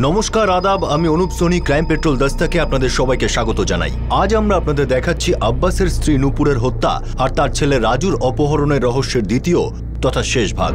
নমস্কার, আদাব। আমি অনুপ সোনি, ক্রাইম পেট্রোল দস্তাকে আপনাদের সবাইকে স্বাগত জানাই। আজ আমরা আপনাদের দেখাচ্ছি আব্বাসের স্ত্রী নূপুরের হত্যা আর তার ছেলে রাজুর অপহরণের রহস্যের দ্বিতীয় তথা শেষ ভাগ।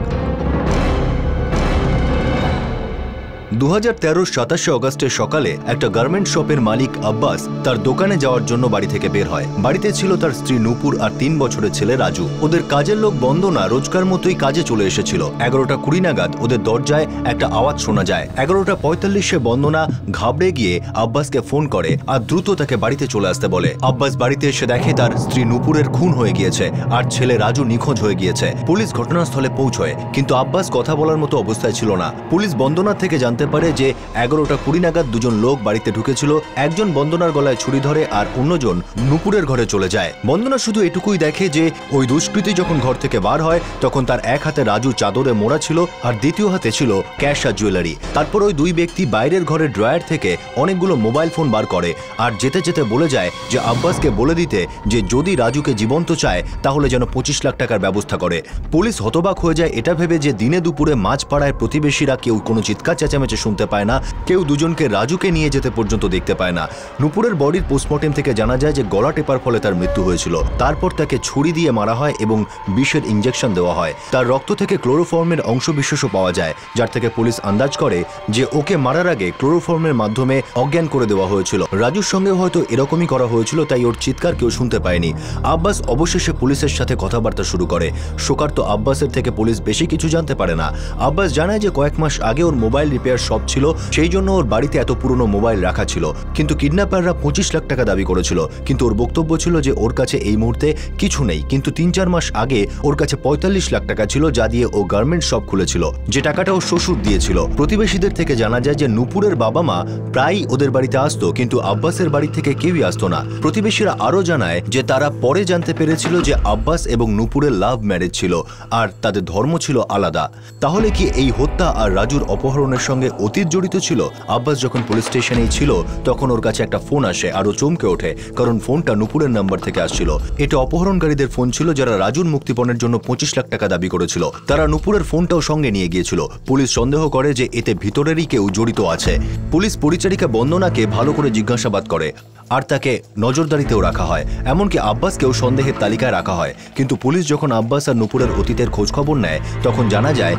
2013 27 অগস্টের সকালে একটা গার্মেন্ট শপের মালিক আব্বাস তার দোকানে যাওয়ার জন্য বাড়ি থেকে বের হয়। বাড়িতে ছিল তার স্ত্রী নূপুর আর 3 বছরের ছেলে রাজু। ওদের কাজের লোক বন্দনা রোজকার মতোই কাজে চলে এসেছিল। 11টা 20 নাগাদ ওদের দরজায় একটা আওয়াজ শোনা যায়। 11টা 45-এ বন্দনা ঘাবড়ে গিয়ে আব্বাসকে ফোন করে আর দ্রুত তাকে বাড়িতে চলে আসতে বলে। আব্বাস বাড়িতে এসে দেখে তার স্ত্রী নূপুরের খুন হয়ে গিয়েছে আর ছেলে রাজু নিখোঁজ হয়ে গিয়েছে। পুলিশ ঘটনাস্থলে পৌঁছয়, কিন্তু আব্বাস কথা বলার মতো অবস্থায় ছিল না। পুলিশ বন্দনা থেকে জানতে পারে যে 11টা 20 নাগাদ দুজন লোক বাড়িতে ঢুকেছিল। একজন বন্দনার গলায় ছুরি ধরে আর অন্যজন নূপুরের ঘরে চলে যায়। বন্দনা শুধু এটুকুই দেখে যে ওই দুষ্কৃতী যখন ঘর থেকে বার হয় তখন তার এক হাতে রাজু চাদরে মোড়া ছিল আর দ্বিতীয় হাতে ছিল ক্যাশ আর জুয়েলারি। তারপর ওই দুই ব্যক্তি বাইরের ঘরের ড্রয়ার থেকে অনেকগুলো মোবাইল ফোন বার করে আর যেতে যেতে বলে যায় যে আব্বাসকে বলে দিতে যে যদি রাজুকে জীবন্ত চায় তাহলে যেন 25 লাখ টাকার ব্যবস্থা করে। পুলিশ হতবাক হয়ে যায় এটা ভেবে যে দিনে দুপুরে মাঝপাড়ায় প্রতিবেশীরা কেউ কোনো চিৎকার চেঁচামেচি শুনতে পায় না, কেউ দুজনকে রাজুকে নিয়ে যেতে পর্যন্ত দেখতে পায় না। নূপুরের বডির পোস্টমর্টেম থেকে জানা যায় যে গলা টেপার ফলে তার মৃত্যু হয়েছিল। তারপর তাকে ছুরি দিয়ে মারা হয় এবং বিষের ইঞ্জেকশন দেওয়া হয়। তার রক্ত থেকে ক্লোরোফর্মের অংশবিশেষও পাওয়া যায়, যার থেকে পুলিশ আন্দাজ করে যে ওকে মারার আগে ক্লোরোফর্মের মাধ্যমে অজ্ঞান করে দেওয়া হয়েছিল। রাজুর সঙ্গে হয়তো এরকমই করা হয়েছিল, তাই ওর চিৎকার কেউ শুনতে পায়নি। আব্বাস অবশেষে পুলিশের সাথে কথাবার্তা শুরু করে। শোকার্ত আব্বাসের থেকে পুলিশ বেশি কিছু জানতে পারে না। আব্বাস জানায় যে কয়েক মাস আগে ওর মোবাইল রিপেয়ার শপ ছিল, সেই জন্য ওর বাড়িতে এত পুরনো মোবাইল রাখা ছিল। কিন্তু কিডন্যাপাররা 25 লাখ টাকা দাবি করেছিল, কিন্তু ওর বক্তব্য ছিল যে ওর কাছে এই মুহূর্তে কিছু নেই। কিন্তু 3-4 মাস আগে ওর কাছে 45 লাখ টাকা ছিল, যা দিয়ে ও গার্মেন্ট শপ খুলেছিল, যে টাকাটা ওর শ্বশুর দিয়েছিল। প্রতিবেশীদের থেকে জানা যায় যে নূপুরের বাবা মা প্রায়ই ওদের বাড়িতে আসতো, কিন্তু আব্বাসের বাড়ি থেকে কেউই আসতো না। প্রতিবেশীরা আরও জানায় যে তারা পরে জানতে পেরেছিল যে আব্বাস এবং নূপুরের লাভ ম্যারেজ ছিল আর তাদের ধর্ম ছিল আলাদা। তাহলে কি এই হত্যা আর রাজুর অপহরণের সঙ্গে অতীত জড়িত ছিল? আব্বাস যখন পুলিশ স্টেশনেই ছিল তখন ওর কাছে একটা ফোন আসে আর ও চমকে ওঠে, কারণ ফোনটা নূপুরের নাম্বার থেকে আসছিল। এটা অপহরণকারীদের ফোন ছিল যারা রাজুর মুক্তিপণের জন্য 25 লাখ টাকা দাবি করেছিল। তারা নূপুরের ফোনটাও সঙ্গে নিয়ে গিয়েছিল। পুলিশ সন্দেহ করে যে এতে ভিতরেরই কেউ জড়িত আছে। পুলিশ পরিচারিকা বন্দনাকে ভালো করে জিজ্ঞাসাবাদ করে আর তাকে নজরদারিতেও রাখা হয়। এমনকি আব্বাসকেও সন্দেহের তালিকায় রাখা হয়। কিন্তু পুলিশ যখন আব্বাস আর নূপুরের অতীতের খোঁজখবর নেয় তখন জানা যায়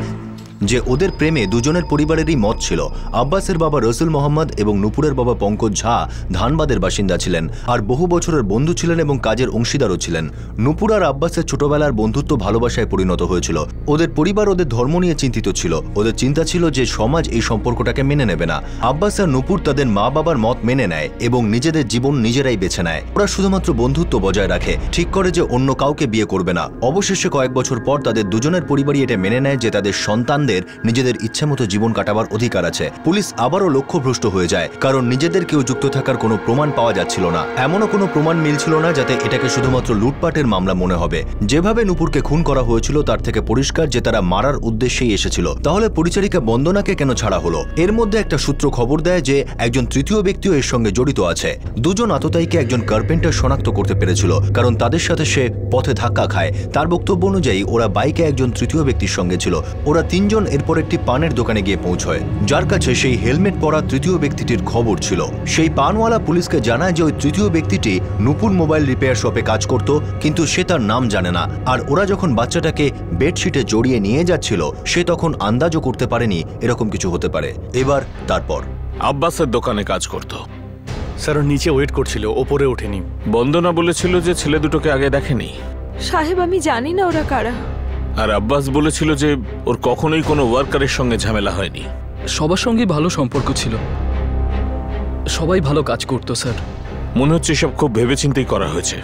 যে ওদের প্রেমে দুজনের পরিবারেরই মত ছিল। আব্বাসের বাবা রসুল মোহাম্মদ এবং নূপুরের বাবা পঙ্কজ ঝা ধানবাদের বাসিন্দা ছিলেন আর বহু বছরের বন্ধু ছিলেন এবং কাজের অংশীদারও ছিলেন। নূপুর আর আব্বাসের ছোটবেলার বন্ধুত্ব ভালোবাসায় পরিণত হয়েছিল। ওদের পরিবার ওদের ধর্ম নিয়ে চিন্তিত ছিল। ওদের চিন্তা ছিল যে সমাজ এই সম্পর্কটাকে মেনে নেবে না। আব্বাস আর নূপুর তাদের মা বাবার মত মেনে নেয় এবং নিজেদের জীবন নিজেরাই বেছে নেয়। ওরা শুধুমাত্র বন্ধুত্ব বজায় রাখে, ঠিক করে যে অন্য কাউকে বিয়ে করবে না। অবশেষে কয়েক বছর পর তাদের দুজনের পরিবারই এটা মেনে নেয় যে তাদের সন্তান নিজেদের ইচ্ছামতো জীবন কাটাবার অধিকার আছে। পুলিশ আবারও লক্ষ্যভ্রষ্ট হয়ে যায়, কারণ নিজেদের কেউ যুক্ত থাকার কোনো প্রমাণ পাওয়া যাচ্ছিল না। এমনও কোনো প্রমাণ মিলছিল না যাতে এটাকে শুধুমাত্র লুটপাটের মামলা মনে হবে। যেভাবে নূপুরকে খুন করা হয়েছিল তার থেকে পরিষ্কার যে তারা মারার উদ্দেশ্যেই এসেছিল। তাহলে পরিচারিকা বন্দনাকে কেন ছাড়া হলো? এর মধ্যে একটা সূত্র খবর দেয় যে একজন তৃতীয় ব্যক্তিও এর সঙ্গে জড়িত আছে। দুজন আততায়ীকে একজন কার্পেন্টার শনাক্ত করতে পেরেছিল, কারণ তাদের সাথে সে পথে ধাক্কা খায়। তার বক্তব্য অনুযায়ী ওরা বাইকে একজন তৃতীয় ব্যক্তির সঙ্গে ছিল। ওরা 3 জন এরপর একটি পানের দোকানে গিয়ে পৌঁছয়, যার কাছে সেই হেলমেট পরা তৃতীয় ব্যক্তিটির খবর ছিল। সেই পানওয়ালা পুলিশকে জানায় যে ওই তৃতীয় ব্যক্তিটি নূপুর মোবাইল রিপেয়ার শপে কাজ করত, কিন্তু সে তার নাম জানে না। আর ওরা যখন বাচ্চাটাকে বেডশিটে জড়িয়ে নিয়ে যাচ্ছিল সে তখন আন্দাজও করতে পারেনি এরকম কিছু হতে পারে। এবার তারপর আব্বাসের দোকানে কাজ করত। স্যার নিচে ওয়েট করছিল, ওপরে ওঠেনি। বন্দনা বলেছিল যে ছেলে দুটোকে আগে দেখেনি। সাহেব আমি জানি না ওরা কারা। আর আব্বাস বলেছিল যে ওর কখনোই কোনো ওয়ার্কারের সঙ্গে ঝামেলা হয়নি। সবার সঙ্গে ভালো সম্পর্ক ছিল, সবাই ভালো কাজ করতো স্যার। মনে হচ্ছে সব খুব ভেবেচিন্তেই করা হয়েছে।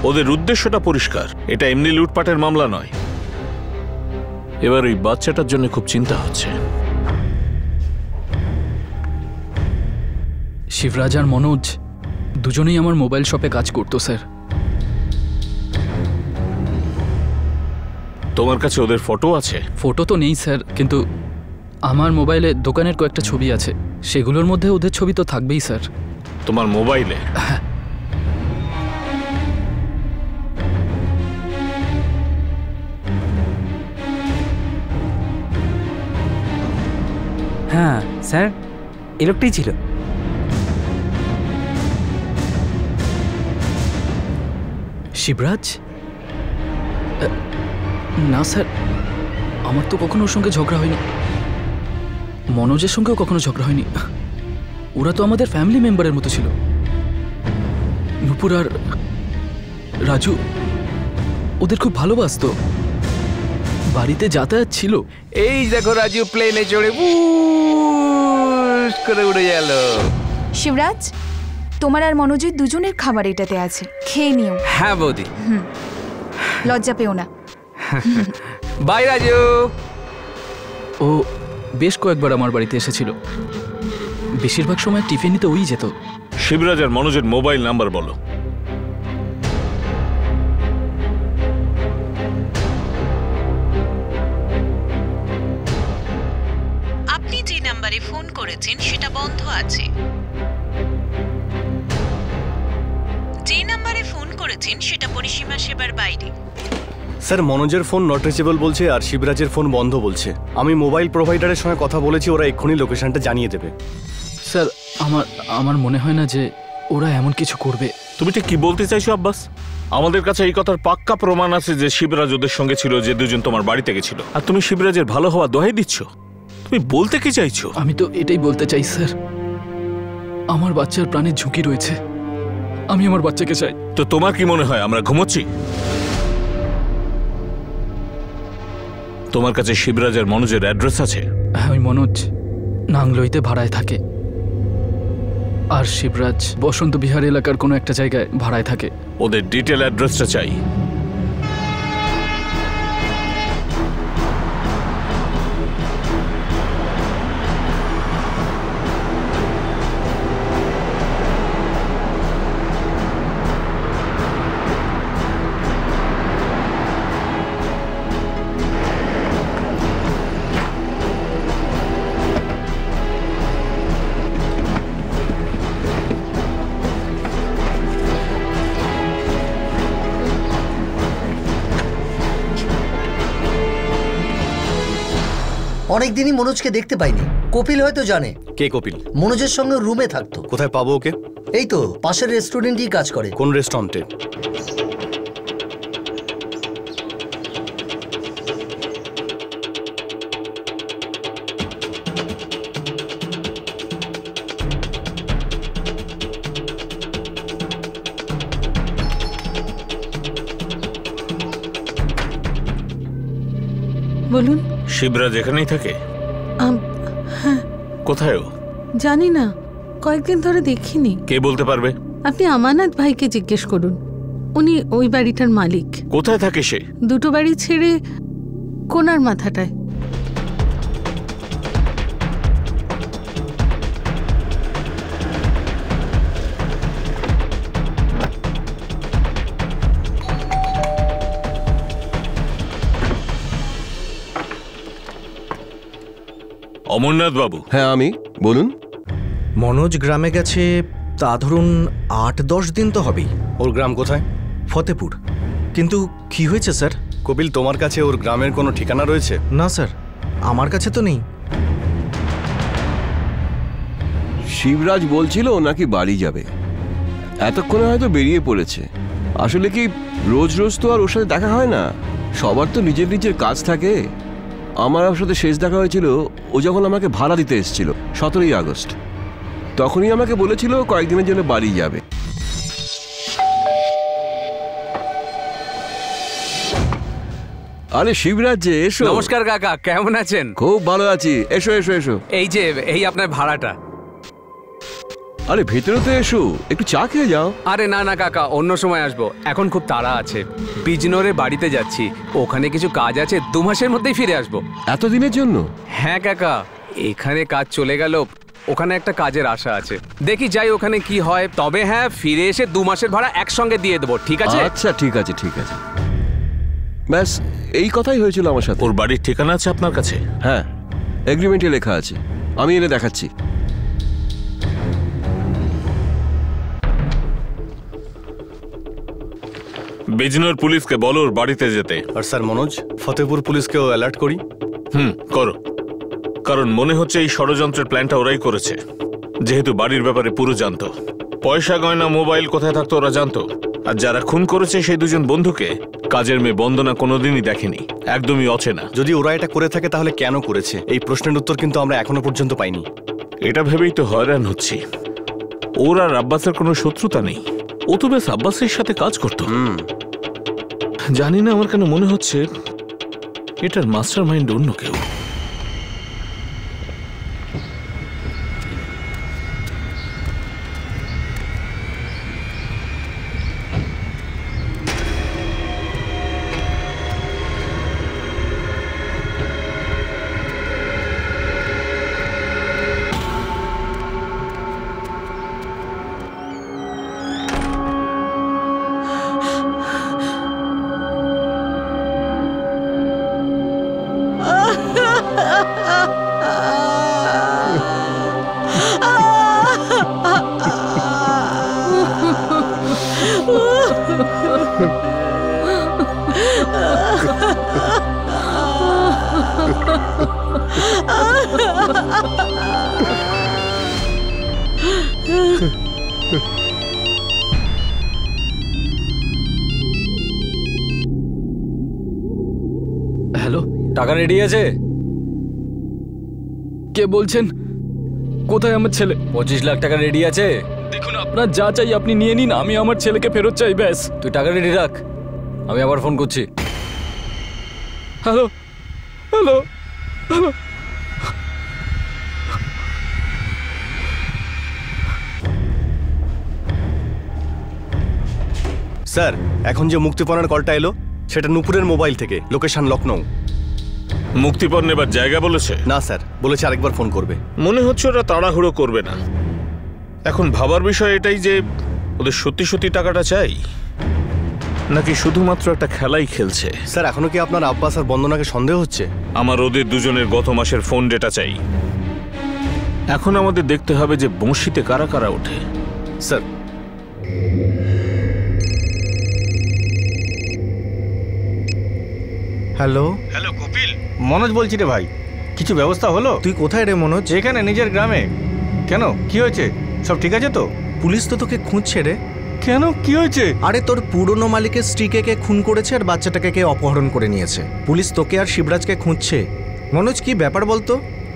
ওদের উদ্দেশ্যটা পরিষ্কার, এটা এমনি লুটপাটের মামলা নয়। এবার ওই বাচ্চাটার জন্য খুব চিন্তা হচ্ছে। শিবরাজ আর মনোজ দুজনেই আমার মোবাইল শপে কাজ করতো স্যার। তোমার কাছে ওদের ফটো আছে? ফটো তো নেই স্যার, কিন্তু আমার মোবাইলে দোকানের কয়েকটা ছবি আছে, সেগুলোর মধ্যে ওদের ছবি তো থাকবেই স্যার। তোমার মোবাইলে? হ্যাঁ স্যার, এই লোকটাই ছিল। শিবরাজ? না স্যার, আমার তো কখনো ওর সঙ্গে ঝগড়া হয়নি, মনোজের সঙ্গেও কখনো ঝগড়া হয়নি। ওরা তো আমাদের ফ্যামিলি মেম্বারের মতো ছিল। নূপুর আর রাজু ওদের খুব ভালোবাসতো, বাড়িতে যাতায়াত ছিল। এই দেখো রাজু প্লেনে চড়ে বুস করে উড়ে গেল। শিবরাজ, তোমার আর মনোজের দুজনের খাবার এটাতে আছে, খেয়ে নিও। হ্যাঁ বৌদি। লজ্জা পেও না। বাই রাজু। ও বেশ কয়েকবার আমার বাড়িতে এসেছিল, বেশিরভাগ সময় টিফিন নিতে ওই যেত। শিবরাজ আর মনোজের মোবাইল নাম্বার বলো। আপনি যে নাম্বারে ফোন করেছেন সেটা বন্ধ আছে। যে নাম্বারে ফোন করেছেন সেটা পরিসীমা সেবার বাইরে। স্যার, মনোজের ফোন নট রিচেবল বলছে আর শিবরাজের ফোন বন্ধ বলছে। আমি মোবাইল প্রোভাইডারের সঙ্গে কথা বলেছি, ওরা এক্ষুনি লোকেশনটা জানিয়ে দেবে। স্যার, আমার মনে হয় না যে ওরা এমন কিছু করবে। তুমি ঠিক কি বলতে চাইছো আব্বাস? আমাদের কাছে এই কথার পাক্কা প্রমাণ আছে যে শিবরাজ ওদের সঙ্গে ছিল, যে দুজন তোমার বাড়িতে গেছিল, আর তুমি শিবরাজের ভালো হওয়া দোহাই দিচ্ছ। তুমি বলতে কি চাইছো? আমি তো এটাই বলতে চাই স্যার, আমার বাচ্চার প্রাণের ঝুঁকি রয়েছে, আমি আমার বাচ্চাকে চাই। তো তোমার কি মনে হয় আমরা ঘুমোচ্ছি? তোমার কাছে শিবরাজ আর মনোজের অ্যাড্রেস আছে? হ্যাঁ, ওই মনোজ নাংলোইতে ভাড়ায় থাকে, আর শিবরাজ বসন্ত বিহার এলাকার কোনো একটা জায়গায় ভাড়ায় থাকে। ওদের ডিটেল অ্যাড্রেসটা চাই। অনেকদিনই মনোজকে দেখতে পাইনি। কপিল হয়তো জানে। কে কপিল? মনোজের সঙ্গে রুমে থাকতো। কোথায় পাবো ওকে? এই তো পাশের রেস্টুরেন্টই কাজ করে। কোন রেস্টুরেন্টে? বলুন। শিবরাজ এখানেই থাকে? হ্যাঁ। কোথায় ও? জানি না, কয়েকদিন ধরে দেখিনি। কে বলতে পারবে? আপনি আমানত ভাইকে জিজ্ঞেস করুন, উনি ওই বাড়িটার মালিক। কোথায় থাকে সে? দুটো বাড়ি ছেড়ে কোনার মাথাটায়। অমরনাথ বাবু। হ্যাঁ আমি, বলুন। মনোজ গ্রামে গেছে তা ধরুন ৮-১০ দিন তো হবেই। ওর গ্রাম কোথায়? ফতেপুর। কিন্তু কি হয়েছে স্যার? কপিল, তোমার কাছে ওর গ্রামের কোনো ঠিকানা রয়েছে? না স্যার, আমার কাছে তো নেই। শিবরাজ বলছিল নাকি বাড়ি যাবে, এতক্ষণে হয়তো বেরিয়ে পড়েছে। আসলে কি রোজ রোজ তো আর ওর সাথে দেখা হয় না, সবার তো নিজের নিজের কাজ থাকে। আমার ওর সাথে শেষ দেখা হয়েছিল ও যখন আমাকে ভাড়া দিতে এসেছিল 17ই আগস্ট। তখনই আমাকে বলেছিল কয়েকদিনের জন্য বাড়ি যাবে। আরে শিবরাজ যে, এসো। নমস্কার কাকা, কেমন আছেন? খুব ভালো আছি, এসো এসো এসো। এই আপনার ভাড়াটা। আরে ভেতরে তো এসো, একটু চা খেয়ে যাও। আরে না না কাকা, অন্য সময় আসবো, এখন খুব তাড়া আছে। বিজনোরে বাড়িতে যাচ্ছি, ওখানে কিছু কাজ আছে, 2 মাসের মধ্যেই ফিরে আসবো। এতদিনের জন্য? হ্যাঁ কাকা, এখানে কাজ চলে গেল, ওখানে একটা কাজের আশা আছে, দেখি যাই ওখানে কি হয়। তবে হ্যাঁ, ফিরে এসে 2 মাসের ভাড়া একসঙ্গে দিয়ে দেবো, ঠিক আছে? আচ্ছা ঠিক আছে ঠিক আছে। ব্যাস এই কথাই হয়েছিল আমার সাথে। ওর বাড়ির ঠিকানা আছে আপনার কাছে? হ্যাঁ, এগ্রিমেন্টে লেখা আছে, আমি এনে দেখাচ্ছি। বিজনোর পুলিশকে বলো ওর বাড়িতে যেতে। আর স্যার মনোজ, ফতেপুর পুলিশকেও অ্যালার্ট করি। করো, কারণ মনে হচ্ছে এই ষড়যন্ত্রের প্ল্যানটা ওরাই করেছে। যেহেতু বাড়ির ব্যাপারে পুরো জানতো। পয়সা গয়না মোবাইল কোথায় থাকতো ওরা জানতো। আর যারা খুন করেছে সেই দুজন বন্ধুকে কাজের মেয়ে বন্দনা কোনোদিনই দেখেনি, একদমই অচেনা। যদি ওরা এটা করে থাকে তাহলে কেন করেছে, এই প্রশ্নের উত্তর কিন্তু আমরা এখনো পর্যন্ত পাইনি। এটা ভেবেই তো হয়রান হচ্ছি। ওর আর আব্বাসের কোনো শত্রুতা নেই, ও তো বেশ আব্বাসের সাথে কাজ করতো। জানি না, আমার কেন মনে হচ্ছে এটার মাস্টার মাইন্ড অন্য কেউ। হ্যালো, টাকা রেডি আছে? কে বলছেন? কোথায় আমার ছেলে? 25 লাখ টাকা রেডি আছে। দেখুন, আপনার যা চাই আপনি নিয়ে নিন, আমি আমার ছেলেকে ফেরত চাই ব্যাস। তুই টাকা রেডি রাখ, আমি আবার ফোন করছি। Hello hello hello. স্যার, এখন যে মুক্তিপণের কলটা এলো সেটা নূপুরের মোবাইল থেকে, লোকেশন লখনৌ। মুক্তিপণ নেবার জায়গা বলেছে? না স্যার, বলেছে আরেকবার ফোন করবে। মনে হচ্ছে ওরা তাড়াহুড়ো করবে না। এখন ভাবার বিষয় এটাই যে ওদের সত্যি সত্যি টাকাটা চাই নাকি শুধুমাত্র একটা খেলাই খেলছে। স্যার, এখনো কি আপনার আব্বাস আর বন্দনাকে সন্দেহ হচ্ছে? আমার ওদের দুজনের গত মাসের ফোন ডেটা চাই। এখন আমাদের দেখতে হবে যে বঁশিতে কারা কারা ওঠে। Sir, hello hello Kapil, Manoj বলছি রে ভাই। কিছু ব্যবস্থা হলো? তুই কোথায় রে মনোজ? এখানে নিজের গ্রামে। কেন, কি হয়েছে? সব ঠিক আছে তো? পুলিশ তো তোকে খুঁজছে রে। কেন, কি হয়েছে? আরে তোর পুরনো মালিকের স্ত্রীকে কে খুন করেছে আর বাচ্চাটাকে কে অপহরণ করে নিয়েছে। পুলিশ তোকে আর শিবরাজকে খুঁজছে। মনোজ, কি ব্যাপার বলতো?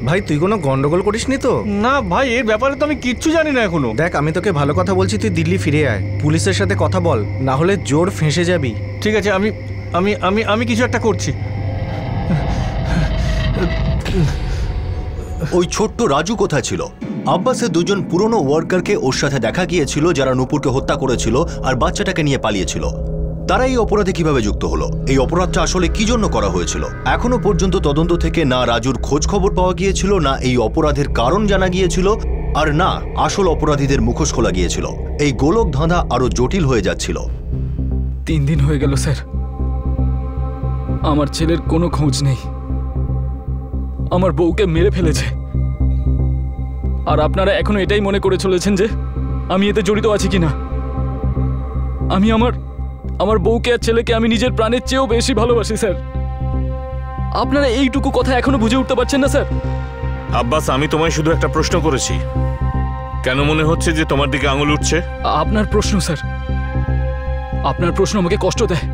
ভাই, তুই কোনো গন্ডগোল করিসনি তো? না ভাই, এর ব্যাপারে তো আমি কিচ্ছু জানি না এখনো। দেখ, আমি তোকে ভালো কথা বলছি, তুই দিল্লি ফিরে আয়, পুলিশের সাথে কথা বল, না হলে জোর ফেঁসে যাবি। ঠিক আছে, আমি আমি আমি আমি কিছু একটা করছি। ওই ছোট্ট রাজু কোথায় ছিল? আব্বাসের দুজন পুরনো ওয়ার্কারকে ওর সাথে দেখা গিয়েছিল যারা নূপুরকে হত্যা করেছিল আর বাচ্চাটাকে নিয়ে পালিয়েছিল। তারা এই অপরাধে কিভাবে যুক্ত হলো? এই অপরাধটা আসলে কি জন্য করা হয়েছিল? এখনো পর্যন্ত তদন্ত থেকে না রাজুর খোঁজ খবর পাওয়া গিয়েছিল, না এই অপরাধের কারণ জানা গিয়েছিল, আর না আসল অপরাধীদের মুখোশ খোলা গিয়েছিল। এই গোলক ধাঁধা আরো জটিল হয়ে যাচ্ছিল। 3 দিন হয়ে গেল স্যার, আমার ছেলের কোনো খোঁজ নেই। আমার বউকে মেরে ফেলেছে, আর আপনারা এখনো এটাই মনে করে চলেছেন যে আমি এতে জড়িত আছি কিনা। আমি আমার বউকে আর ছেলেকে আমি নিজের প্রাণের চেয়েও বেশি ভালোবাসি স্যার। আপনারা এইটুকু কথা এখনো বুঝে উঠতে পারছেন না স্যার? আব্বাস, আমি তোমায় শুধু একটা প্রশ্ন করেছি, কেন মনে হচ্ছে যে তোমার দিকে আঙুল উঠছে? আপনার প্রশ্ন স্যার, আপনার প্রশ্ন আমাকে কষ্ট দেয়।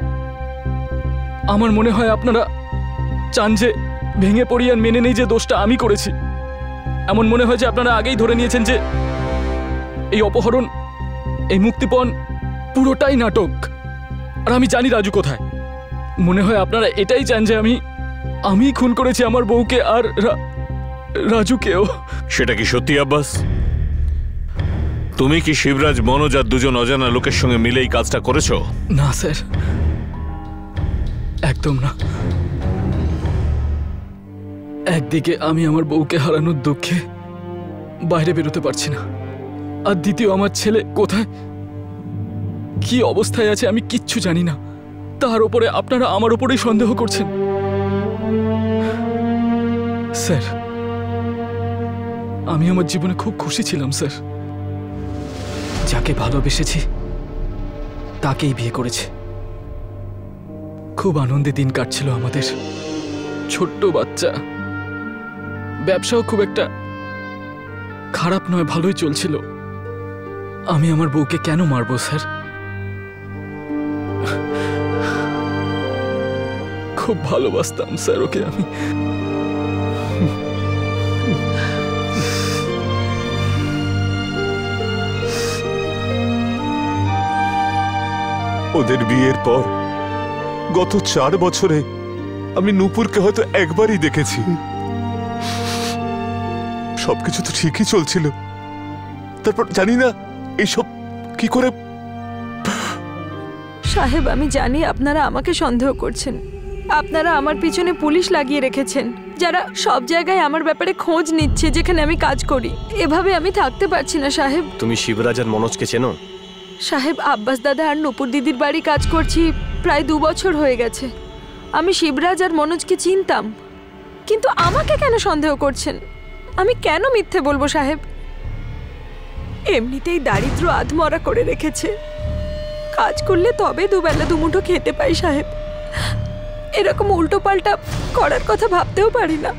আমার মনে হয় আপনারা চান যে ভেঙে পড়ি আর মেনে নেই যে দোষটা আমি করেছি। এমন মনে হয় যে আপনারা আগেই ধরে নিয়েছেন যে এই অপহরণ, এই মুক্তিপণ পুরোটাই নাটক, আর আমি জানি রাজু কোথায়। মনে হয় আপনারা এটাই চান যে আমি খুন করেছি আমার বউকে আর রাজুকেও। সেটা কি সত্যি আব্বাস? তুমি কি শিবরাজ, মনোজ আর দুজন অজানা লোকের সঙ্গে মিলে এই কাজটা করেছো? না স্যার, একদম না। একদিকে আমি আমার বউকে হারানোর দুঃখে বাইরে বেরোতে পারছি না, আর দ্বিতীয় আমার ছেলে কোথায়, কি অবস্থায় আছে আমি কিচ্ছু জানি না। তার উপরে আপনারা আমার উপরেই সন্দেহ করছেন। স্যার, আমি আমার জীবনে খুব খুশি ছিলাম স্যার। যাকে ভালোবেসেছি তাকেই বিয়ে করেছি। খুব আনন্দে দিন কাটছিল আমাদের। ছোট্ট বাচ্চা, ব্যবসাও খুব একটা খারাপ নয়, ভালোই চলছিল। আমি আমার বউকে কেন মারবো স্যার? খুব ভালোবাসতাম স্যার ওকে আমি। ওদের বিয়ের পর গত 4 বছরে আমি নূপুরকে হয়তো একবারই দেখেছি। সবকিছু তো ঠিকই চলছিল, তারপর জানি না এইসব কি করে। সাহেব, আমি জানি আপনারা আমাকে সন্দেহ করছেন। আপনারা আমার পিছনে পুলিশ লাগিয়ে রেখেছেন, যারা সব জায়গায় আমার ব্যাপারে খোঁজ নিচ্ছে যেখানে আমি কাজ করি। এভাবে আমি থাকতে পারছি না সাহেব। তুমি শিবরাজ আর মনোজকে চেনো? সাহেব, আব্বাস দাদা আর নূপুর দিদির বাড়ি কাজ করছি প্রায় 2 বছর হয়ে গেছে। আমি শিবরাজ আর মনোজকে চিনতাম, কিন্তু আমাকে কেন সন্দেহ করছেন? আমি কেন মিথ্যে বলবো সাহেব? এমনিতেই দারিদ্র আধমরা করে রেখেছে। কাজ করলে তবে দুবেলা দুমুঠো খেতে পাই সাহেব। এরকম উল্টো পাল্টা করার কথা ভাবতেও পারি না।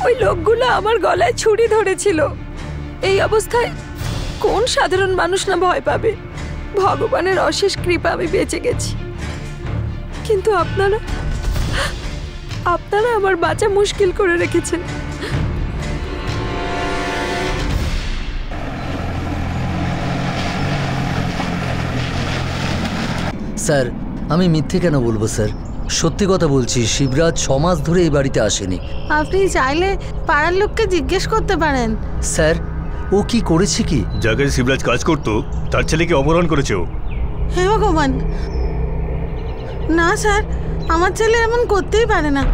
ওই লোকগুলো আমার গলায় ছুরি ধরেছিল। এই অবস্থায় কোন সাধারণ মানুষ না ভয় পাবে? ভগবানের অশেষ কৃপা আমি বেঁচে গেছি, কিন্তু আপনারা আমার বাঁচা মুশকিল করে রেখেছেন। স্যার, আমি মিথ্যে কেন বলবো স্যার? সত্যি কথা বলছি, শিবরাজ 6 মাস ধরে এই বাড়িতে আসেনি। আপনি চাইলে পাড়ার লোককে জিজ্ঞেস করতে পারেন। স্যার, ও কি করেছে কি? জায়গায় শিবরাজ কাজ করতো তার ছেলেকে অপহরণ করেছে ও। হে ভগবান, না স্যার, আমার ছেলে এমন করতেই পারে না।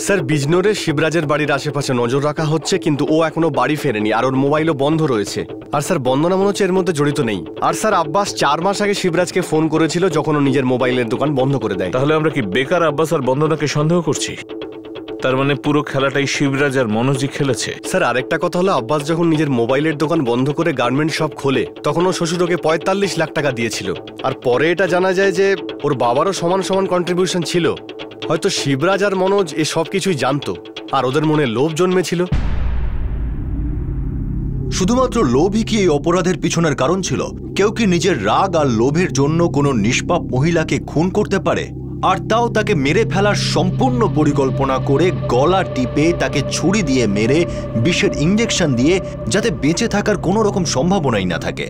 স্যার, বিজনোরে শিবরাজের বাড়ির আশেপাশে নজর রাখা হচ্ছে, কিন্তু ও এখনো বাড়ি ফেরেনি আর ওর মোবাইলও বন্ধ রয়েছে। আর স্যার, বন্দনা মনে হচ্ছে এর মধ্যে জড়িত নেই। আর স্যার, আব্বাস 4 মাস আগে শিবরাজকে ফোন করেছিল যখন ও নিজের মোবাইলের দোকান বন্ধ করে দেয়। তাহলে আমরা কি বেকার আব্বাস আর বন্দনাকে সন্দেহ করছি? তার মানে পুরো খেলাটাই শিবরাজ আর মনোজই খেলেছে। স্যার, আরেকটা কথা হলো, আব্বাস যখন নিজের মোবাইলের দোকান বন্ধ করে গার্মেন্ট শপ খোলে তখন ও শ্বশুর ওকে 45 লাখ টাকা দিয়েছিল। আর পরে এটা জানা যায় যে ওর বাবারও সমান সমান কন্ট্রিবিউশন ছিল। হয়তো শিবরাজ আর মনোজ এ সব কিছুই জানতো আর ওদের মনে লোভ জন্মেছিল। শুধুমাত্র লোভই কি এই অপরাধের পিছনের কারণ ছিল? কেউ কি নিজের রাগ আর লোভের জন্য কোনো নিষ্পাপ মহিলাকে খুন করতে পারে, আর তাও তাকে মেরে ফেলার সম্পূর্ণ পরিকল্পনা করে গলা টিপে তাকে ছুরি দিয়ে মেরে বিষের ইঞ্জেকশন দিয়ে যাতে বেঁচে থাকার কোনো রকম সম্ভাবনাই না থাকে?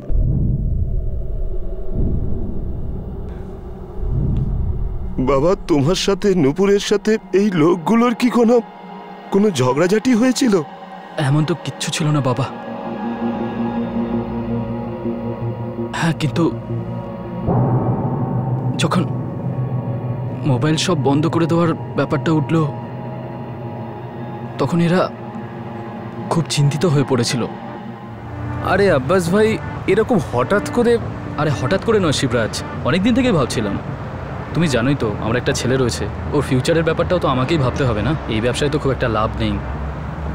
বাবা, তোমার সাথে নূপুরের সাথে এই লোকগুলোর কি কোনো ঝগড়াঝাটি হয়েছিল? এমন তো কিচ্ছু ছিল না বাবা। হ্যাঁ, কিন্তু যখন মোবাইল সব বন্ধ করে দেওয়ার ব্যাপারটা উঠল তখন এরা খুব চিন্তিত হয়ে পড়েছিল। আরে আব্বাস ভাই, এরকম হঠাৎ করে? আরে হঠাৎ করে নয় শিবরাজ, অনেকদিন থেকেই ভাবছিলাম। তুমি জানোই তো আমার একটা ছেলে রয়েছে, ওর ফিউচারের ব্যাপারটাও তো আমাকেই ভাবতে হবে না? এই ব্যবসায় তো খুব একটা লাভ নেই,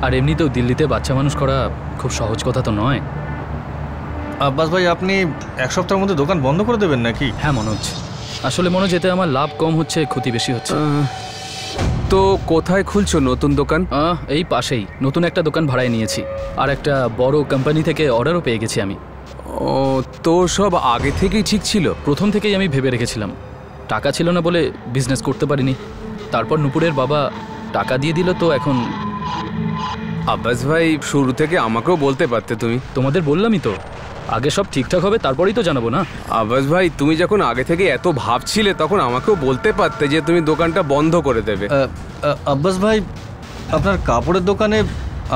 আর এমনিতেও দিল্লিতে বাচ্চা মানুষ করা খুব সহজ কথা তো নয়। আব্বাস ভাই, আপনি 1 সপ্তাহের মধ্যে দোকান বন্ধ করে দেবেন নাকি? হ্যাঁ মনোজ, আসলে মনোজ এতে আমার লাভ কম হচ্ছে, ক্ষতি বেশি হচ্ছে। তো কোথায় খুলছো নতুন দোকান? এই পাশেই নতুন একটা দোকান ভাড়ায় নিয়েছি, আর একটা বড় কোম্পানি থেকে অর্ডারও পেয়ে গেছি আমি। ও, তো সব আগে থেকেই ঠিক ছিল? প্রথম থেকেই আমি ভেবে রেখেছিলাম, টাকা ছিল না বলে বিজনেস করতে পারিনি। তারপর নূপুরের বাবা টাকা দিয়ে দিল, তো এখন। আব্বাস ভাই, শুরু থেকে আমাকেও বলতে পারতে তুমি। তোমাদের বললামই তো, আগে সব ঠিকঠাক হবে তারপরেই তো জানাবো না? আব্বাস ভাই, তুমি যখন আগে থেকে এত ভাবছিলে তখন আমাকেও বলতে পারতে যে তুমি দোকানটা বন্ধ করে দেবে। আব্বাস ভাই, আপনার কাপড়ের দোকানে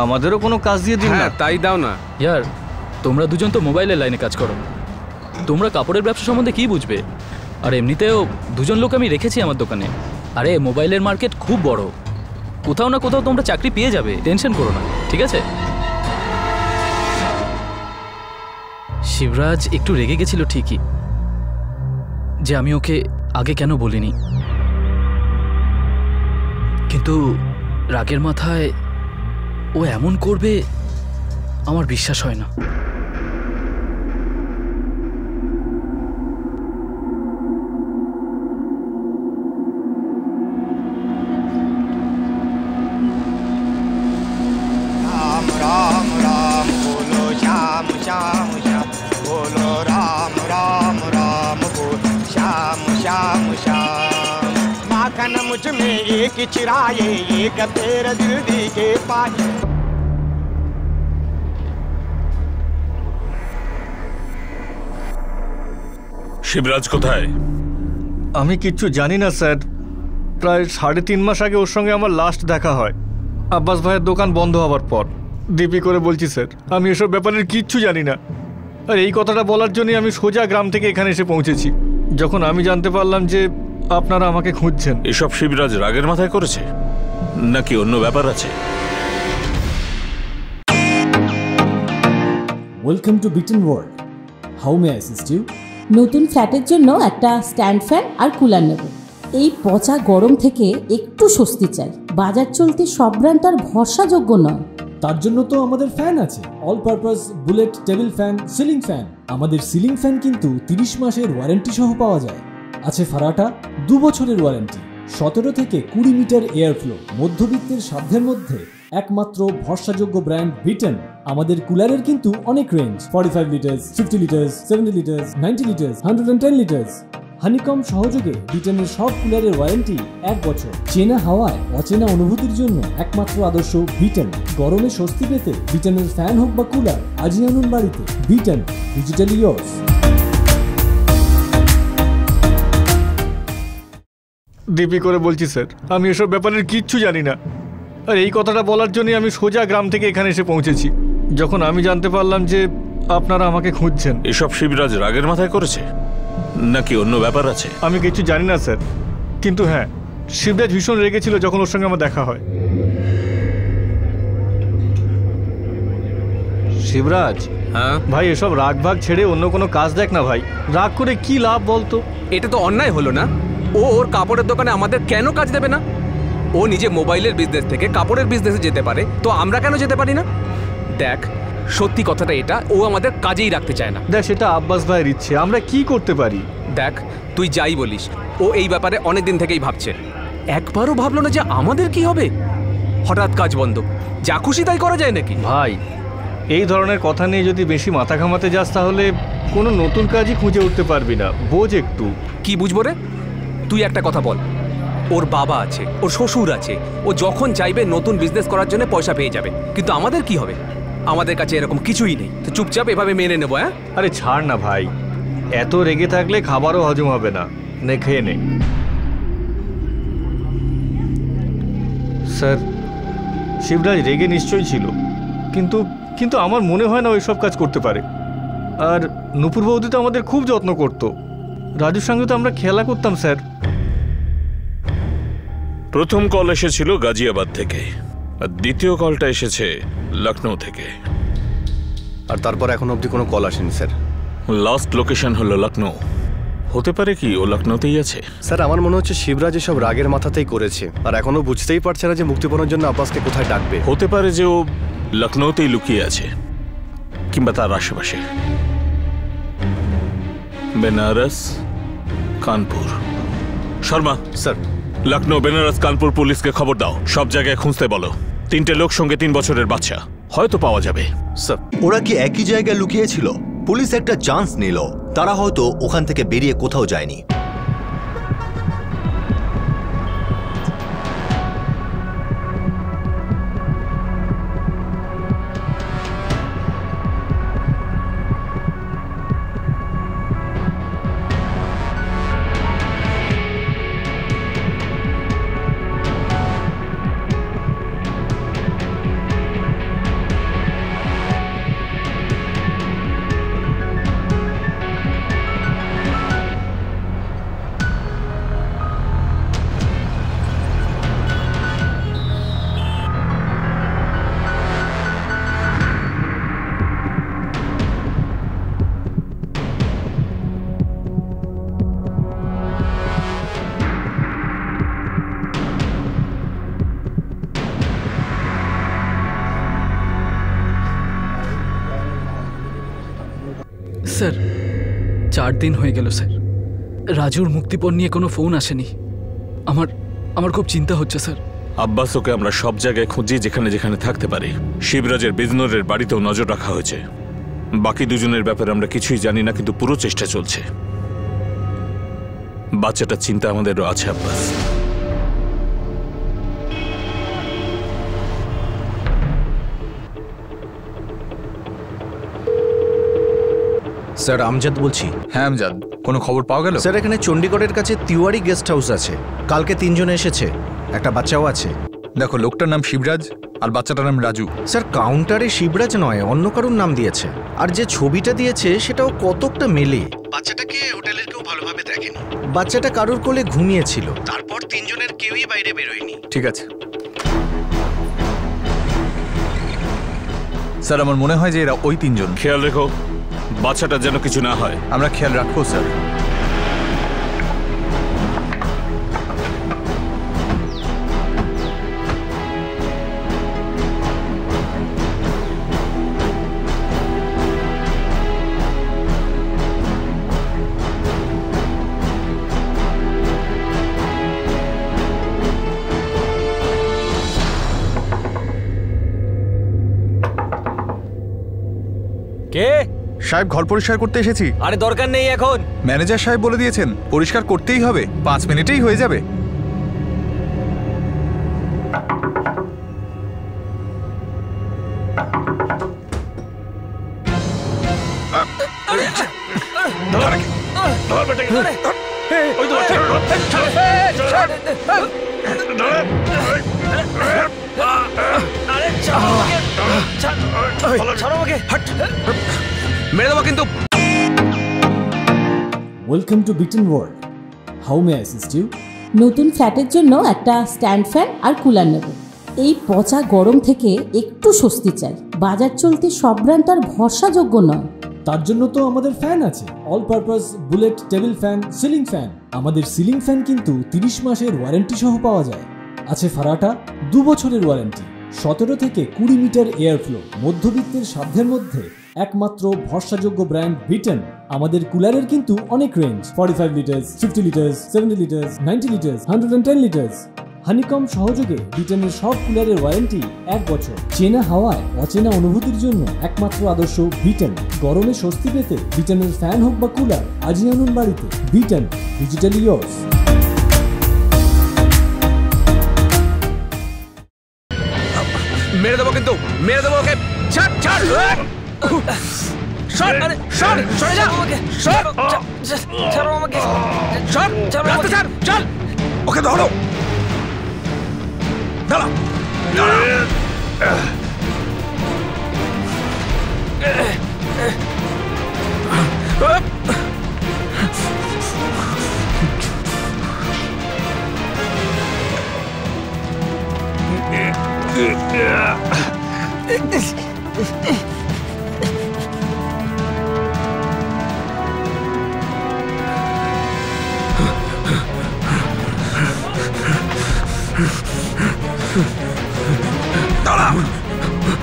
আমাদেরও কোনো কাজ দিয়ে দিন না। তাই দাও না ইয়ার, তোমরা দুজন তো মোবাইলের লাইনে কাজ করো, তোমরা কাপড়ের ব্যবসা সম্বন্ধে কি বুঝবে? আর এমনিতেও 2জন লোক আমি রেখেছি আমার দোকানে। আরে মোবাইলের মার্কেট খুব বড়, কোথাও না কোথাও তোমরা চাকরি পেয়ে যাবে, টেনশন করো না, ঠিক আছে? শিবরাজ একটু রেগে গেছিল ঠিকই, যে আমি ওকে আগে কেন বলিনি, কিন্তু রাগের মাথায় ও এমন করবে আমার বিশ্বাস হয় না। मुझ में एक चिराए एक तेरा दिल दिखे पाए। শিবরাজ কোথায়? আমি কিচ্ছু জানি না স্যার। প্রায় 3.5 মাস আগে ওর সঙ্গে আমার লাস্ট দেখা হয়, আব্বাস ভাইয়ের দোকান বন্ধ হওয়ার পর। দিব্যি করে বলছি স্যার, আমি এসব ব্যাপারের কিচ্ছু জানি না। আর এই কথাটা বলার জন্যই আমি সোজা গ্রাম থেকে এখানে এসে পৌঁছেছি। যখন আমি জানতে পারলাম যে আপনারা আমাকে খুঁজছেন। এসব শিবরাজ রাগের মাথায় করেছে নাকি অন্য ব্যাপার আছে? Welcome to Biten world. How may I assist you? নতুন ফ্ল্যাটের জন্য একটা স্ট্যান্ড ফ্যান আর কুলার নেব। এই পচা গরম থেকে একটু স্বস্তি চাই। বাজার চলতে সব ব্র্যান্ড তো আর ভরসাযোগ্য নয়। তার জন্য তো আমাদের ফ্যান আছে, all purpose bullet table fan, ceiling fan. আমাদের সিলিং ফ্যান কিন্তু 30 মাসের ওয়ারেন্টি সহ পাওয়া যায়। আছে ফারাটা 2 বছরের ওয়ারেন্টি, 17 থেকে 20 মিটার এয়ার ফ্লো, মধ্যবিত্তের সাধ্যের মধ্যে একমাত্র ভরসাযোগ্য ব্র্যান্ড বিটেন। আমাদের কুলারের কিন্তু অনেক range, 45 litres, 50 litres, 70 litres, 90 litres, 110 litres. Honeycomb সহযোগে বিটেনের সব কুলারের ওয়ারেন্টি 1 বছর। চেনা হাওয়ায় অচেনা অনুভূতির জন্য একমাত্র আদর্শ বিটেন। গরমে স্বস্তি পেতে বিটেনের ফ্যান হোক বা কুলার আজই আনুন বাড়িতে। Beaten, digitally years. দিব্যি করে বলছি স্যার, আমি এসব ব্যাপারের কিচ্ছু জানি না। আর এই কথাটা বলার জন্যই আমি সোজা গ্রাম থেকে এখানে এসে পৌঁছেছি। যখন আমি জানতে পারলাম যে আপনারা আমাকে খুঁজছেন। এসব শিবরাজ রাগের মাথায় করেছে নাকি অন্য ব্যাপার আছে? আমি কিছু জানি না স্যার, কিন্তু হ্যাঁ, শিবরাজ ভীষণ রেগেছিল যখন ওর সঙ্গে আমার দেখা হয়। শিবরাজ, হ্যাঁ ভাই, এসব রাগ ভাগ ছেড়ে অন্য কোনো কাজ দেখ না ভাই। রাগ করে কি লাভ বলতো? এটা তো অন্যায় হলো না? ও ওর কাপড়ের দোকানে আমাদের কেন কাজ দেবে না? ও নিজে মোবাইলের বিজনেস থেকে কাপড়ের বিজনেসে যেতে পারে, তো আমরা কেন যেতে পারি না? দেখ, সত্যি কথাটা এটা, ও আমাদের কাজেই রাখতে চায় না। দেখ, সেটা আব্বাস ভাইয়ের ইচ্ছে, আমরা কি করতে পারি? দেখ, তুই যাই বলিস, ও এই ব্যাপারে অনেক দিন থেকেই ভাবছে। একবারও ভাবলো না যে আমাদের কি হবে? হঠাৎ কাজ বন্ধ, যা খুশি তাই করা যায় নাকি? ভাই, এই ধরনের কথা নিয়ে যদি বেশি মাথা ঘামাতে যাস তাহলে কোনো নতুন কাজই খুঁজে উঠতে পারবি না। বোঝ একটু। কি বুঝবো রে? তুই একটা কথা বল, ওর বাবা আছে, ওর শ্বশুর আছে, ও যখন চাইবে নতুন বিজনেস করার জন্য পয়সা পেয়ে যাবে, কিন্তু আমাদের কি হবে? আমাদের কাছে এরকম কিছুই নেই, তো চুপচাপ এভাবে মেনে নেবো। হ্যাঁ, আরে ছাড় না ভাই, এত রেগে থাকলে খাবারও হজম হবে না। নে, খেয়ে নে। স্যার, শিবরাজ রেগে নিশ্চয়ই ছিল, কিন্তু আমার মনে হয় না ওই সব কাজ করতে পারে। আর নূপুর বৌদি তো আমাদের খুব যত্ন করতো, রাজুর সঙ্গে তো আমরা খেলা করতাম স্যার। প্রথম কল এসেছিল গাজিয়াবাদ থেকে, আর দ্বিতীয় কলটা এসেছে লখনৌ থেকে। আর তারপর এখন অবধি কোনো কল আসেনি স্যার। লাস্ট লোকেশন হলো লখনৌ। হতে পারে কি ও লখনৌতেই আছে? স্যার, আমার মনে হচ্ছে শিবরাজ এসব রাগের মাথাতেই করেছে, আর এখনো বুঝতেই পারছে না যে মুক্তিপণের জন্য আব্বাসকে কোথায় ডাকবে। হতে পারে যে ও লখনৌতেই লুকিয়ে আছে, কিংবা তার আশেপাশে। বেনারস, কানপুর। শর্মা স্যার, লখনৌ, বেনারস, কানপুর পুলিশকে খবর দাও, সব জায়গায় খুঁজতে বলো। 3টে লোক, সঙ্গে 3 বছরের বাচ্চা, হয়তো পাওয়া যাবে। স্যার, ওরা কি একই জায়গায় লুকিয়েছিল? পুলিশ একটা চান্স নিল, তারা হয়তো ওখান থেকে বেরিয়ে কোথাও যায়নি। স্যার, 4 দিন হয়ে গেল স্যার, রাজুর মুক্তিপণ নিয়ে কোনো ফোন আসেনি। আমার খুব চিন্তা হচ্ছে স্যার। আব্বাস ওকে আমরা সব জায়গায় খুঁজি, যেখানে যেখানে থাকতে পারি। শিবরাজের বিজনরের বাড়িতেও নজর রাখা হয়েছে। বাকি দুজনের ব্যাপারে আমরা কিছুই জানি না, কিন্তু পুরো চেষ্টা চলছে। বাচ্চাটার চিন্তা আমাদেরও আছে আব্বাস। স্যার আমজাদ বলছি। হ্যাঁ আমজাদ, কোনো খবর পাওয়া গেল? স্যার এখানে চণ্ডীগড়ের কাছে তিওয়ারি গেস্ট হাউস আছে, কালকে 3 জন এসেছে, একটা বাচ্চাও আছে। দেখো, লোকটার নাম শিবরাজ আর বাচ্চাটার নাম রাজু। স্যার কাউন্টারে শিবরাজ নয়, অন্য কারোর নাম দিয়েছে। আর যে ছবিটা দিয়েছে সেটাও কতকটা মেলে। বাচ্চাটাকে হোটেলের কেউ ভালোভাবে দেখেনি। বাচ্চাটা কারোর কোলে ঘুমিয়েছিল, তারপর 3 জনের কেউই বাইরে বেরোয়নি। ঠিক আছে স্যার, আমার মনে হয় যে এরা ওই 3 জন। খেয়াল রেখো বাচ্চাটা যেন কিছু না হয়। আমরা খেয়াল রাখবো স্যার। কে সাহেব, ঘর পরিষ্কার করতে এসেছি। আরে দরকার নেই এখন। ম্যানেজার সাহেব বলে দিয়েছেন পরিষ্কার করতেই হবে, 5 মিনিটেই হয়ে যাবে। মেরে দেবো কিন্তু। Welcome to Biten world, how may I assist you? নতুন ফ্ল্যাটের জন্য একটা স্ট্যান্ড ফ্যান আর কুলার নেব। এই পচা গরম থেকে একটু স্বস্তি চাই। বাজার চলতে সব ব্র্যান্ড আর ভরসাযোগ্য নয়। তার জন্য তো আমাদের ফ্যান আছে, all purpose bullet table fan, ceiling fan. আমাদের সিলিং ফ্যান কিন্তু 30 মাসের ওয়ারেন্টি সহ পাওয়া যায়। আছে ফারাটা 2 বছরের ওয়ারেন্টি, 17 থেকে 20 মিটার এয়ার ফ্লো। মধ্যবিত্তের সাধ্যের মধ্যে একমাত্র ভরসাযোগ্য ব্র্যান্ড বিটেন। আমাদের কুলারের কিন্তু অনেক range, 45 litres, 50 litres, 70 litres, 90 litres, 110 litres. Honeycomb সহযোগে বিটেনের সব কুলারের ওয়ারেন্টি 1 বছর। চেনা হাওয়ায় অচেনা অনুভূতির জন্য একমাত্র আদর্শ বিটেন। গরমে স্বস্তি পেতে বিটেনের ফ্যান হোক বা কুলার, আজই আনুন বাড়িতে। Beaten, digitally yours. মেরে দেবো কিন্তু, মেরে দেবো ওকে। ছাড় ছাড় সর, আরে সর, সরে যা। সর, ছাড়ো আমাকে। সর, রাস্তা ছাড়, চল। ওকে ধরো। দাঁড়া, দাঁড়া,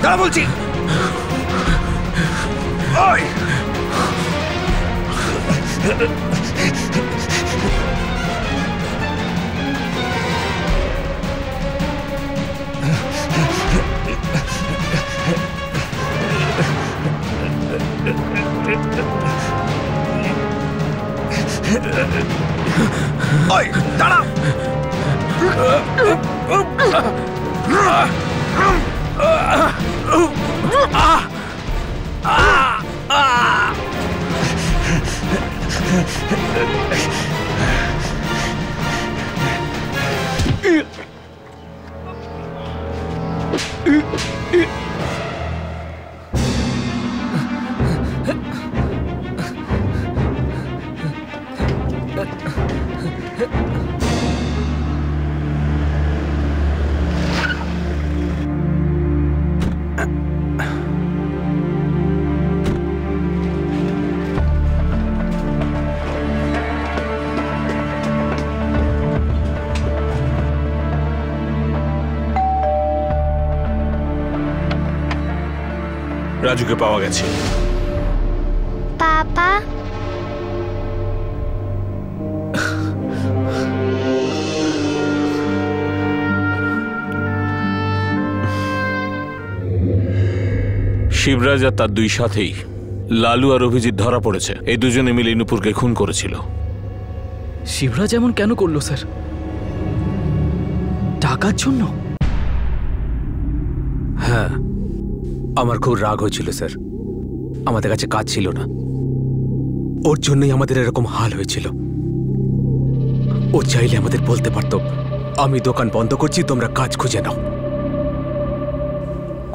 দাঁড়া বলছি। ওই ওই দাঁড়া। রাজুকে পাওয়া গেছে। পাপা, শিবরাজ আর তার 2 সাথী লালু আর অভিজিৎ ধরা পড়েছে। এই দুজনে মিলে নুপুরকে খুন করেছিল। শিবরাজ এমন কেন করলো স্যার? টাকার জন্য? হ্যাঁ, আমার খুব রাগ হয়েছিল স্যার। আমাদের কাছে কাজ ছিল না, ওর জন্যই আমাদের এরকম হাল হয়েছিল। ও চাইলে আমাদের বলতে পারতো, আমি দোকান বন্ধ করছি, তোমরা কাজ খুঁজে নাও।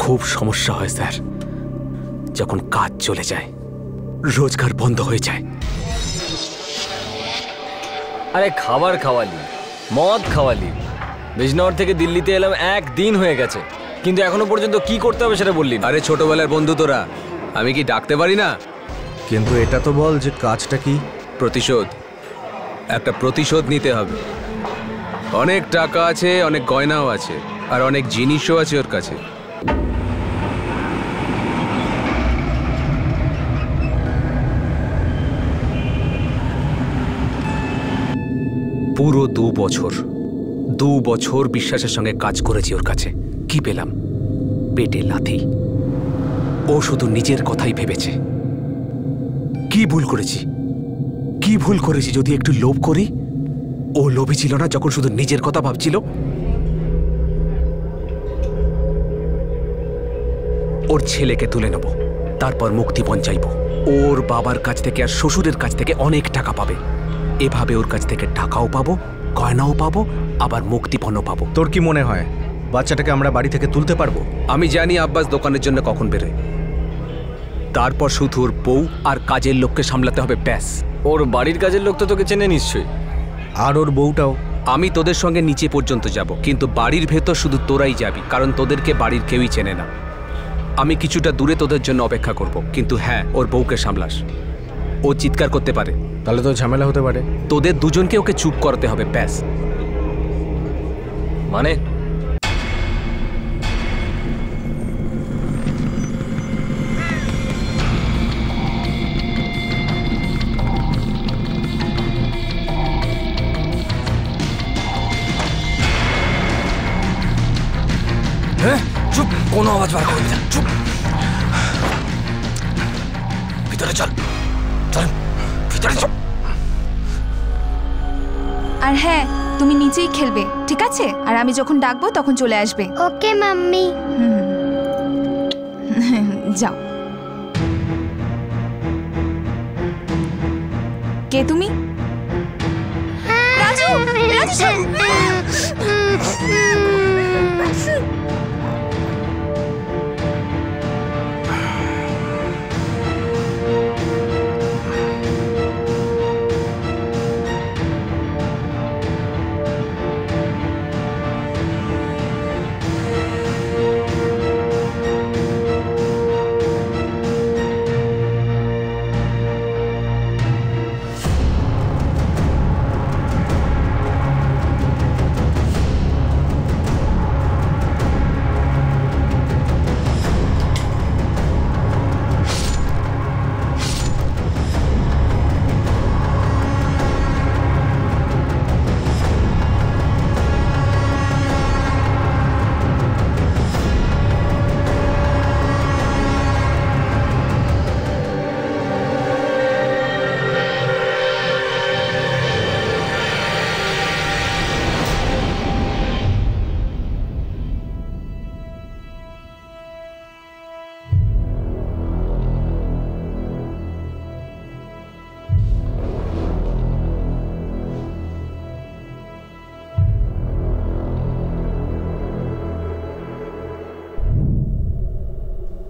খুব সমস্যা হয় স্যার, যখন কাজ চলে যায়, রোজগার বন্ধ হয়ে যায়। আরে খাবার খাওয়ালি, মদ খাওয়ালি, বিজনগর থেকে দিল্লিতে এলাম, একদিন হয়ে গেছে, কিন্তু এখনো পর্যন্ত কি করতে হবে সেটা বললি না। আরে ছোটবেলার বন্ধু তোরা, আমি কি ডাকতে পারি না? কিন্তু এটা তো বল যে কাজটা কি? প্রতিশোধ, একটা প্রতিশোধ নিতে হবে। অনেক টাকা আছে, অনেক গয়নাও আছে, আর অনেক জিনিসও আছে ওর কাছে। পুরো 2 বছর বিশ্বাসের সঙ্গে কাজ করেছি ওর কাছে। কি পেলাম? পেটে লাথি। ও শুধু নিজের কথাই ভেবেছে। কি ভুল করেছি যদি একটু লোভ করি? ও লোভী ছিল না যখন শুধু নিজের কথা ভাবছিল। ওর ছেলেকে তুলে নেব, তারপর মুক্তিপণ চাইব। ওর বাবার কাছ থেকে আর শ্বশুরের কাছ থেকে অনেক টাকা পাবে। এভাবে ওর কাছ থেকে টাকাও পাবো, গয়নাও পাবো, আবার মুক্তিপণও পাবো। তোর কি মনে হয় বাচ্চাটাকে আমরা বাড়ি থেকে তুলতে পারবো? আমি জানি আব্বাস দোকানের জন্য কখন বেরোয়। তারপর শুধু ওর বউ আর কাজের লোককে সামলাতে হবে, ব্যাস। ওর বাড়ির কাজের লোক তো তোকে চেনে নিশ্চয়ই। আর ওর বউটাও। আমি তোদের সঙ্গে নিচে পর্যন্ত যাব, কিন্তু বাড়ির ভেতর শুধু তোরাই যাবি, কারণ তোদেরকে বাড়ির কেউই চেনে না। আমি কিছুটা দূরে তোদের জন্য অপেক্ষা করব, কিন্তু হ্যাঁ, ওর বউকে সামলাস। ও চিৎকার করতে পারে, তাহলে তো ঝামেলা হতে পারে। তোদের দুজনকে ওকে চুপ করাতে হবে, ব্যাস। মানে চুপ, কোনো আওয়াজ বার করবি না, চুপ। ভিতরে চল, চল ভিতরে চল। আর হ্যাঁ, তুমি নিচেই খেলবে, ঠিক আছে? আর আমি যখন ডাকবো তখন চলে আসবে। ওকে মাম্মি। যাও। কে তুমি? রাজু, রাজু।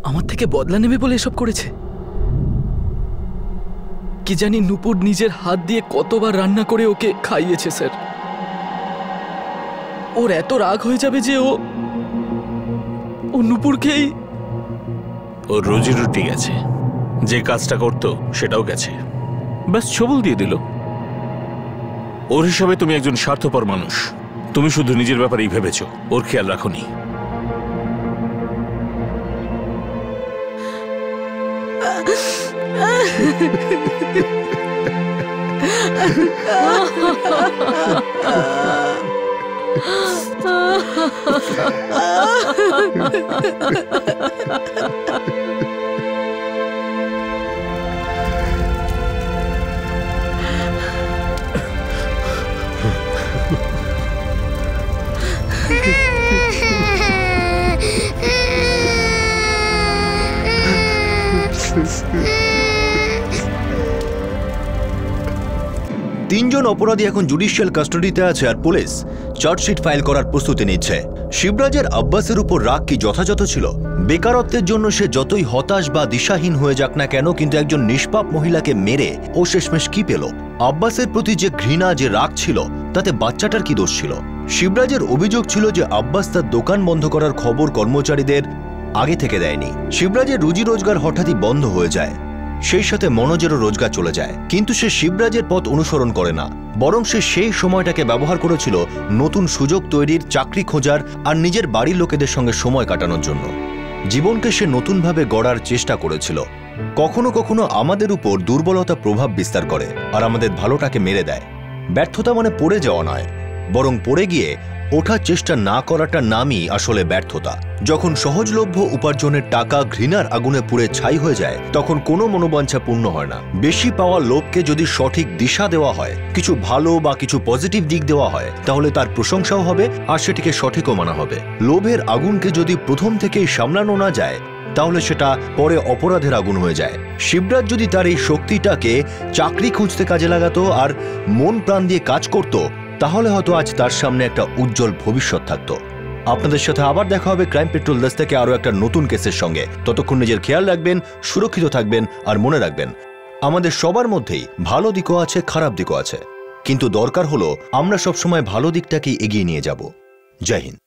আমার থেকে বদলা নেবে বলে এসব করেছে। কি জানি নূপুর নিজের হাত দিয়ে কতবার রান্না করে ওকে খাইয়েছে স্যার। ওর এত রাগ হয়ে যাবে যে ও নূপুরকেই। ওর রুজি রুটি গেছে, যে কাজটা করতো সেটাও গেছে, ব্যাস ছবল দিয়ে দিল। ওর হিসাবে তুমি একজন স্বার্থপর মানুষ, তুমি শুধু নিজের ব্যাপারেই ভেবেছ, ওর খেয়াল রাখোনি। তিনজন অপরাধী এখন জুডিশিয়াল কাস্টাডিতে আছে আর পুলিশ চার্জশিট ফাইল করার প্রস্তুতি নিচ্ছে। শিবরাজের আব্বাসের উপর রাগ কি যথাযথ ছিল? বেকারত্বের জন্য সে যতই হতাশ বা দিশাহীন হয়ে যাক না কেন, কিন্তু একজন নিষ্পাপ মহিলাকে মেরে ও শেষমেশ কি পেল? আব্বাসের প্রতি যে ঘৃণা, যে রাগ ছিল, তাতে বাচ্চাটার কি দোষ ছিল? শিবরাজের অভিযোগ ছিল যে আব্বাস তার দোকান বন্ধ করার খবর কর্মচারীদের আগে থেকে দেয়নি। শিবরাজের রুজি রোজগার হঠাৎই বন্ধ হয়ে যায়, সেই সাথে মনোজেরও রোজগার চলে যায়। কিন্তু সে শিবরাজের পথ অনুসরণ করে না, বরং সে সেই সময়টাকে ব্যবহার করেছিল নতুন সুযোগ তৈরির, চাকরি খোঁজার আর নিজের বাড়ির লোকেদের সঙ্গে সময় কাটানোর জন্য। জীবনকে সে নতুনভাবে গড়ার চেষ্টা করেছিল। কখনো কখনো আমাদের উপর দুর্বলতা প্রভাব বিস্তার করে আর আমাদের ভালোটাকে মেরে দেয়। ব্যর্থতা মানে পড়ে যাওয়া নয়, বরং পড়ে গিয়ে ওঠার চেষ্টা না করাটার নামই আসলে ব্যর্থতা। যখন সহজলভ্য উপার্জনের টাকা ঘৃণার আগুনে পুড়ে ছাই হয়ে যায়, তখন কোনো মনোবাঞ্ছা পূর্ণ হয় না। বেশি পাওয়া লোভকে যদি সঠিক দিশা দেওয়া হয়, কিছু ভালো বা কিছু পজিটিভ দিক দেওয়া হয়, তাহলে তার প্রশংসাও হবে আর সেটিকে সঠিকও মানা হবে। লোভের আগুনকে যদি প্রথম থেকেই সামলানো না যায়, তাহলে সেটা পরে অপরাধের আগুন হয়ে যায়। শিবরাজ যদি তার এই শক্তিটাকে চাকরি খুঁজতে কাজে লাগাতো আর মন প্রাণ দিয়ে কাজ করত, তাহলে হয়তো আজ তার সামনে একটা উজ্জ্বল ভবিষ্যৎ থাকত। আপনাদের সাথে আবার দেখা হবে ক্রাইম পেট্রোল দেশ থেকে আরো একটা নতুন কেসের সঙ্গে। ততক্ষণ নিজের খেয়াল রাখবেন, সুরক্ষিত থাকবেন আর মনে রাখবেন, আমাদের সবার মধ্যেই ভালো দিকও আছে, খারাপ দিকও আছে, কিন্তু দরকার হলো আমরা সবসময় ভালো দিকটাকেই এগিয়ে নিয়ে যাব। জয় হিন্দ।